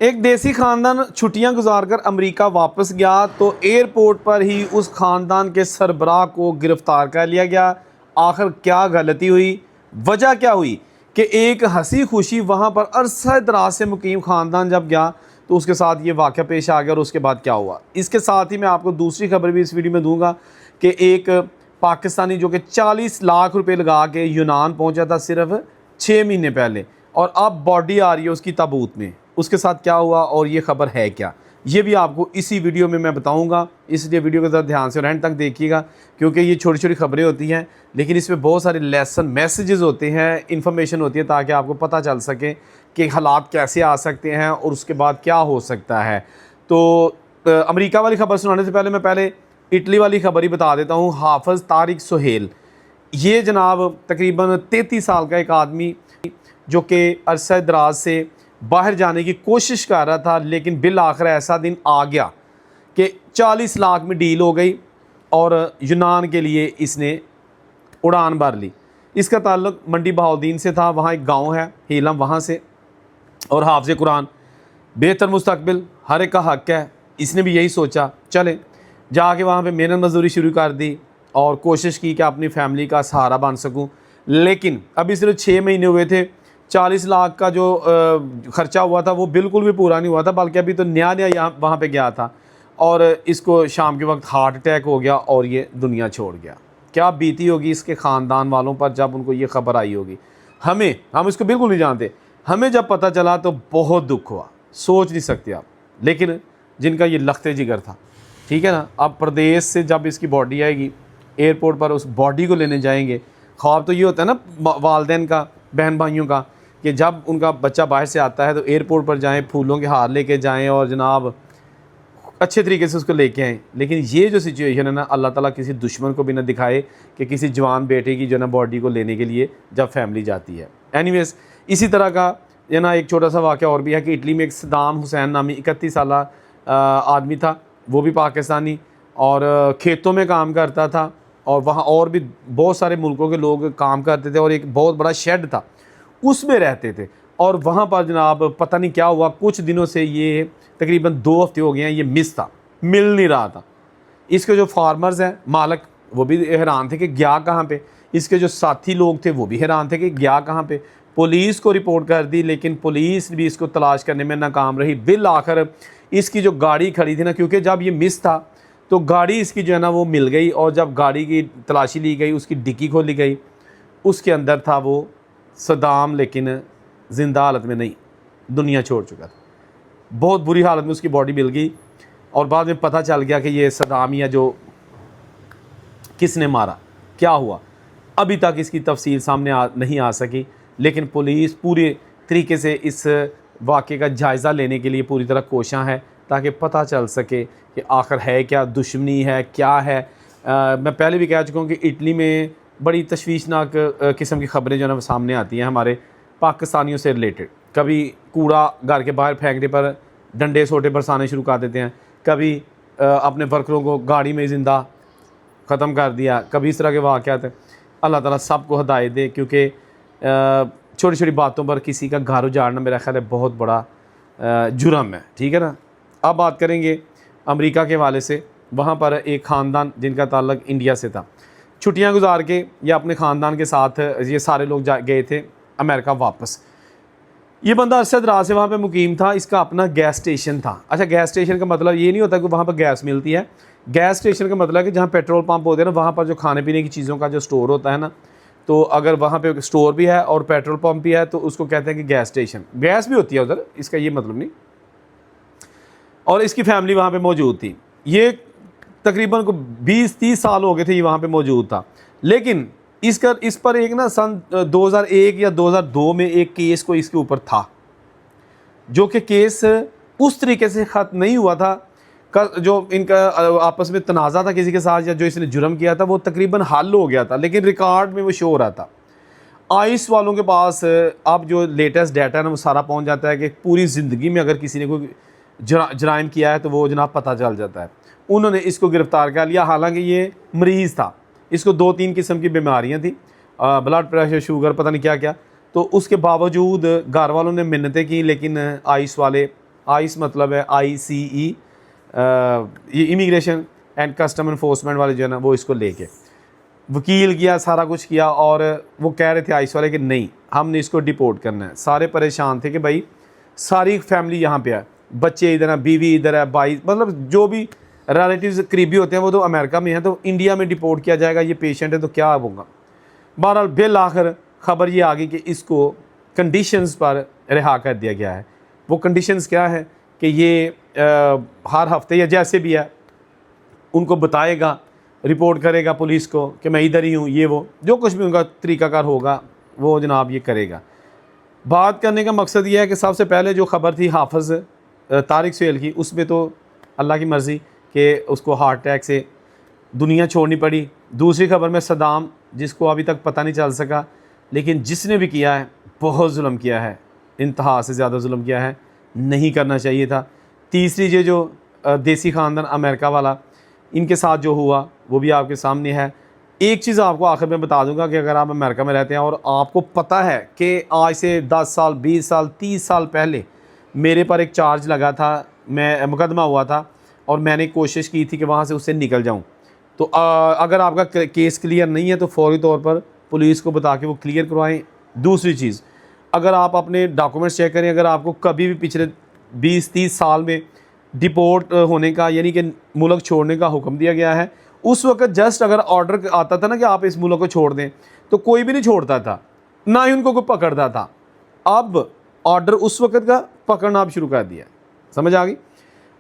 एक देसी खानदान छुट्टियां गुजारकर अमेरिका वापस गया तो एयरपोर्ट पर ही उस खानदान के सरबराह को गिरफ्तार कर लिया गया। आखिर क्या गलती हुई, वजह क्या हुई कि एक हंसी खुशी वहां पर अरसा दराज से मुकीम खानदान जब गया तो उसके साथ ये वाक़या पेश आ गया और उसके बाद क्या हुआ। इसके साथ ही मैं आपको दूसरी खबर भी इस वीडियो में दूंगा कि एक पाकिस्तानी जो कि 40 लाख रुपए लगा के यूनान पहुंचा था सिर्फ 6 महीने पहले, और अब बॉडी आ रही है उसकी ताबूत में, उसके साथ क्या हुआ और ये खबर है क्या, ये भी आपको इसी वीडियो में मैं बताऊंगा। इसलिए वीडियो को ज़रा ध्यान से और एंड तक देखिएगा, क्योंकि ये छोटी छोटी खबरें होती हैं लेकिन इसमें बहुत सारे लेसन मैसेजेस होते हैं, इन्फॉर्मेशन होती है, ताकि आपको पता चल सके कि हालात कैसे आ सकते हैं और उसके बाद क्या हो सकता है। तो अमेरिका वाली खबर सुनाने से पहले इटली वाली खबर ही बता देता हूँ। हाफिज़ तारिक सुहेल, ये जनाब तकरीबन 33 साल का एक आदमी जो कि अरसा दराज से बाहर जाने की कोशिश कर रहा था, लेकिन बिल आखिर ऐसा दिन आ गया कि 40 लाख में डील हो गई और यूनान के लिए इसने उड़ान भर ली। इसका ताल्लुक मंडी बहाउद्दीन से था, वहाँ एक गांव है हीलम, वहाँ से। और हाफ़िज़ कुरान, बेहतर मुस्तकबिल हर एक का हक़ है, इसने भी यही सोचा, चले जाके वहाँ पे मेहनत मजदूरी शुरू कर दी और कोशिश की कि अपनी फैमिली का सहारा बन सकूँ। लेकिन अभी सिर्फ 6 महीने हुए थे, 40 लाख का जो ख़र्चा हुआ था वो बिल्कुल भी पूरा नहीं हुआ था, बल्कि अभी तो नया यहाँ वहाँ पे गया था और इसको शाम के वक्त हार्ट अटैक हो गया और ये दुनिया छोड़ गया। क्या बीती होगी इसके ख़ानदान वालों पर जब उनको ये खबर आई होगी। हम इसको बिल्कुल नहीं जानते, हमें जब पता चला तो बहुत दुख हुआ, सोच नहीं सकते आप। लेकिन जिनका ये लख्ते जिगर था, ठीक है ना, अब प्रदेश से जब इसकी बॉडी आएगी एयरपोर्ट पर उस बॉडी को लेने जाएंगे। ख्वाब तो ये होता है ना वालदैन का, बहन भाइयों का, कि जब उनका बच्चा बाहर से आता है तो एयरपोर्ट पर जाएं, फूलों के हार लेके जाएं और जनाब अच्छे तरीके से उसको लेके आएँ। लेकिन ये जो सिचुएशन है ना, अल्लाह ताला किसी दुश्मन को भी ना दिखाए कि किसी जवान बेटे की जो ना बॉडी को लेने के लिए जब फैमिली जाती है। एनीवेज़, इसी तरह का ये ना एक छोटा सा वाक़या और भी है कि इटली में एक सद्दाम हुसैन नामी 31 साल आदमी था, वो भी पाकिस्तानी, और खेतों में काम करता था और वहाँ और भी बहुत सारे मुल्कों के लोग काम करते थे और एक बहुत बड़ा शेड था उसमें रहते थे। और वहाँ पर जनाब पता नहीं क्या हुआ, कुछ दिनों से ये तकरीबन 2 हफ्ते हो गए हैं ये मिस था, मिल नहीं रहा था। इसके जो फार्मर्स हैं, मालिक, वो भी हैरान थे कि गया कहाँ पे। इसके जो साथी लोग थे वो भी हैरान थे कि गया कहाँ पे। पुलिस को रिपोर्ट कर दी लेकिन पुलिस भी इसको तलाश करने में नाकाम रही। बिल आखिर इसकी जो गाड़ी खड़ी थी ना, क्योंकि जब ये मिस था तो गाड़ी इसकी जो है ना वो मिल गई, और जब गाड़ी की तलाशी ली गई उसकी डिक्की खोली गई, उसके अंदर था वो सद्दाम, लेकिन ज़िंदा हालत में नहीं, दुनिया छोड़ चुका था। बहुत बुरी हालत में उसकी बॉडी मिल गई और बाद में पता चल गया कि ये सद्दाम या जो किसने मारा, क्या हुआ, अभी तक इसकी तफसील सामने नहीं आ सकी। लेकिन पुलिस पूरे तरीके से इस वाक़े का जायज़ा लेने के लिए पूरी तरह कोशां है ताकि पता चल सके कि आखिर है क्या, दुश्मनी है, क्या है। मैं पहले भी कह चुका हूँ कि इटली में बड़ी तशवीशनाक किस्म की खबरें जो है ना सामने आती हैं हमारे पाकिस्तानियों से रिलेटेड। कभी कूड़ा घर के बाहर फेंकने पर डंडे सोटे बरसाने शुरू कर देते हैं, कभी अपने वर्करों को गाड़ी में ज़िंदा ख़त्म कर दिया, कभी इस तरह के वाक़यात। अल्लाह ताला सबको हिदायत दे, क्योंकि छोटी छोटी बातों पर किसी का घर उजाड़ना मेरा ख्याल है बहुत बड़ा जुर्म है, ठीक है ना। अब बात करेंगे अमेरिका के हवाले से। वहाँ पर एक ख़ानदान जिनका ताल्लुक इंडिया से था, छुट्टियाँ गुजार के या अपने ख़ानदान के साथ ये सारे लोग गए थे अमेरिका वापस। ये बंदा अरसा दराज से वहाँ पे मुकीम था, इसका अपना गैस स्टेशन था। अच्छा, गैस स्टेशन का मतलब ये नहीं होता कि वहाँ पर गैस मिलती है। गैस स्टेशन का मतलब है कि जहाँ पेट्रोल पंप होते हैं ना, वहाँ पर जो खाने पीने की चीज़ों का जो स्टोर होता है ना, तो अगर वहाँ पे स्टोर भी है और पेट्रोल पंप भी है तो उसको कहते हैं कि गैस स्टेशन। गैस भी होती है उधर, इसका ये मतलब नहीं। और इसकी फैमिली वहाँ पे मौजूद थी। ये तकरीबन को 20-30 साल हो गए थे ये वहाँ पे मौजूद था। लेकिन इस पर एक ना सन 2001 या 2002 में एक केस को इसके ऊपर था, जो कि केस उस तरीके से ख़त्म नहीं हुआ था। जो इनका आपस में तनाज़ा था किसी के साथ या जो इसने जुर्म किया था वो तकरीबन हल हो गया था, लेकिन रिकॉर्ड में वो शो हो रहा था। आइस वालों के पास अब जो लेटेस्ट डाटा है ना वो सारा पहुंच जाता है कि पूरी ज़िंदगी में अगर किसी ने कोई जराइम किया है तो वो जनाब पता चल जाता है। उन्होंने इसको गिरफ़्तार कर लिया, हालांकि ये मरीज़ था, इसको 2-3 किस्म की बीमारियां थी, ब्लड प्रेशर, शुगर, पता नहीं क्या क्या। तो उसके बावजूद घर वालों ने मिन्नतें की, लेकिन आइस वाले आइस मतलब है ICE, ये इमिग्रेशन एंड कस्टम इन्फोर्समेंट वाले जो है ना, वो इसको लेके वकील किया, सारा कुछ किया, और वो कह रहे थे आइस वाले कि नहीं, हमने इसको डिपोर्ट करना है। सारे परेशान थे कि भाई सारी फैमिली यहाँ पे है, बच्चे इधर है, बीवी इधर है, भाई, मतलब जो भी रिलेटिव्स करीबी होते हैं वो तो अमेरिका में हैं, तो इंडिया में डिपोर्ट किया जाएगा, ये पेशेंट है तो क्या होगा। बहरहाल बिल आखिर खबर ये आ गई कि इसको कंडीशंस पर रिहा कर दिया गया है। वो कंडीशंस क्या है कि ये हर हफ्ते या जैसे भी है उनको बताएगा, रिपोर्ट करेगा पुलिस को कि मैं इधर ही हूँ, ये वो जो कुछ भी उनका तरीकाकार होगा वो जनाब ये करेगा। बात करने का मकसद ये है कि सबसे पहले जो ख़बर थी हाफिज़ तारिक सुहेल की, उसमें तो अल्लाह की मर्ज़ी कि उसको हार्ट अटैक से दुनिया छोड़नी पड़ी। दूसरी खबर में सदाम, जिसको अभी तक पता नहीं चल सका, लेकिन जिसने भी किया है बहुत जुल्म किया है, इंतहा से ज़्यादा जुल्म किया है, नहीं करना चाहिए था। तीसरी ये जो देसी ख़ानदान अमेरिका वाला, इनके साथ जो हुआ वो भी आपके सामने है। एक चीज़ आपको आखिर में बता दूंगा कि अगर आप अमेरिका में रहते हैं और आपको पता है कि आज से 10 साल 20 साल 30 साल पहले मेरे पर एक चार्ज लगा था, मैं मुकदमा हुआ था और मैंने कोशिश की थी कि वहाँ से उससे निकल जाऊँ, तो अगर आपका केस क्लियर नहीं है तो फौरी तौर पर पुलिस को बता के वो क्लियर करवाएं। दूसरी चीज़, अगर आप अपने डॉक्यूमेंट्स चेक करें, अगर आपको कभी भी पिछले 20-30 साल में डिपोर्ट होने का यानी कि मुल्क छोड़ने का हुक्म दिया गया है, उस वक्त जस्ट अगर ऑर्डर आता था ना कि आप इस मुल्क को छोड़ दें, तो कोई भी नहीं छोड़ता था, ना ही उनको कोई पकड़ता था। अब ऑर्डर उस वक्त का पकड़ना आप शुरू कर दिया, समझ आ गई।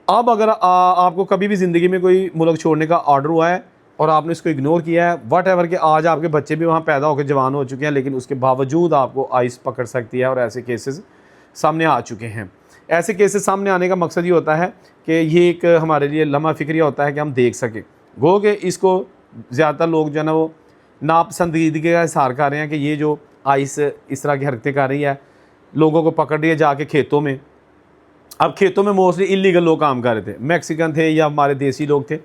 अब अगर आपको कभी भी ज़िंदगी में कोई मुल्क छोड़ने का ऑर्डर हुआ है और आपने इसको इग्नोर किया है, वट एवर कि आज आपके बच्चे भी वहाँ पैदा होकर जवान हो चुके हैं, लेकिन उसके बावजूद आपको आइस पकड़ सकती है, और ऐसे केसेस सामने आ चुके हैं। ऐसे केसेस सामने आने का मकसद ये होता है कि ये एक हमारे लिए लम्हा फ़िक्रिया होता है कि हम देख सकें। गो कि इसको ज़्यादातर लोग जो है ना वो नापसंदीदगी का इज़हार कर रहे हैं कि ये जो आइस इस तरह की हरकतें कर रही है, लोगों को पकड़ रही है जाके खेतों में। अब खेतों में मोस्टली इलीगल लोग काम कर रहे थे, मैक्सिकन थे या हमारे देसी लोग थे,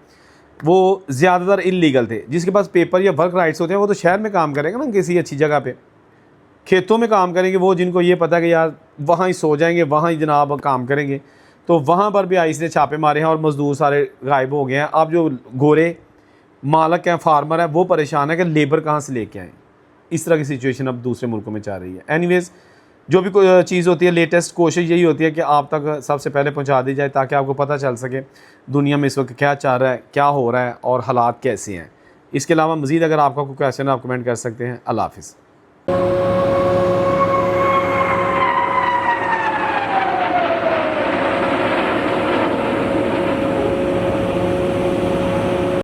वो ज़्यादातर इलीगल थे। जिसके पास पेपर या वर्क राइट्स होते हैं वो तो शहर में काम करेंगे ना, किसी अच्छी जगह पे। खेतों में काम करेंगे वो जिनको ये पता है कि यार वहाँ ही सो जाएंगे, वहाँ ही जनाब काम करेंगे, तो वहाँ पर भी आइस ने छापे मारे हैं और मज़दूर सारे गायब हो गए हैं। अब जो गोरे मालक हैं, फार्मर हैं, वो परेशान है कि लेबर कहाँ से लेके आएँ। इस तरह की सिचुएशन अब दूसरे मुल्कों में चल रही है। एनीवेज़, जो भी कोई चीज़ होती है, लेटेस्ट कोशिश यही होती है कि आप तक सबसे पहले पहुंचा दी जाए, ताकि आपको पता चल सके दुनिया में इस वक्त क्या चल रहा है, क्या हो रहा है और हालात कैसे हैं। इसके अलावा मज़ीद अगर आपका कोई क्वेश्चन है आप कमेंट कर सकते हैं। अल्लाह हाफ़िज़।